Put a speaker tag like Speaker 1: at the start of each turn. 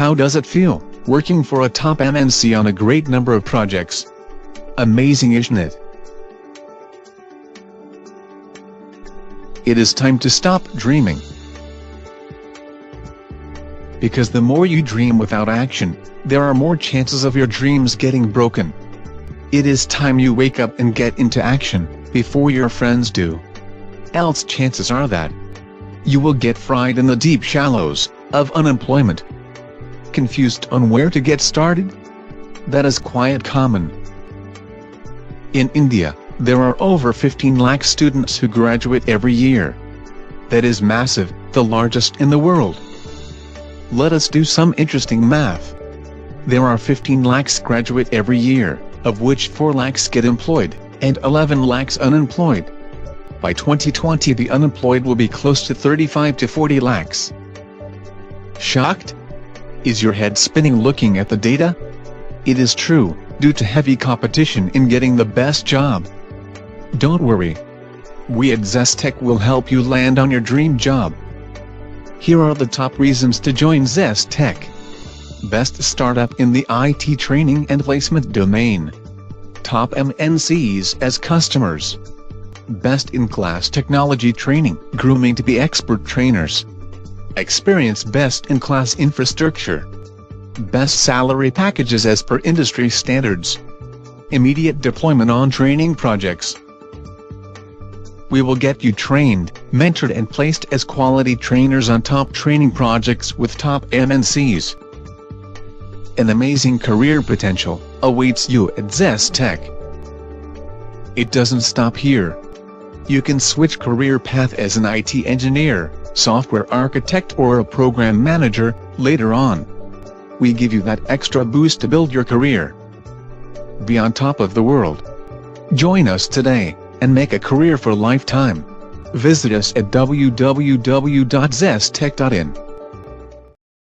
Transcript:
Speaker 1: How does it feel, working for a top MNC on a great number of projects? Amazing, isn't it? It is time to stop dreaming. Because the more you dream without action, there are more chances of your dreams getting broken. It is time you wake up and get into action, before your friends do. Else chances are that you will get fried in the deep shallows of unemployment. Confused on where to get started? That is quite common. In India, there are over 15 lakh students who graduate every year. That is massive, the largest in the world. Let us do some interesting math. There are 15 lakhs graduate every year, of which 4 lakhs get employed, and 11 lakhs unemployed. By 2020 the unemployed will be close to 35 to 40 lakhs. Shocked? Is your head spinning looking at the data? It is true, due to heavy competition in getting the best job. Don't worry. We at Zestech will help you land on your dream job. Here are the top reasons to join Zestech. Best startup in the IT training and placement domain. Top MNCs as customers. Best-in-class technology training, grooming to be expert trainers. Experience best-in-class infrastructure. Best salary packages as per industry standards. Immediate deployment on training projects. We will get you trained, mentored and placed as quality trainers on top training projects with top MNCs. An amazing career potential awaits you at Zestech. It doesn't stop here. You can switch career path as an IT engineer, software architect or a program manager later on. We give you that extra boost to build your career. Be on top of the world. Join us today and make a career for lifetime. Visit us at www.zestech.in.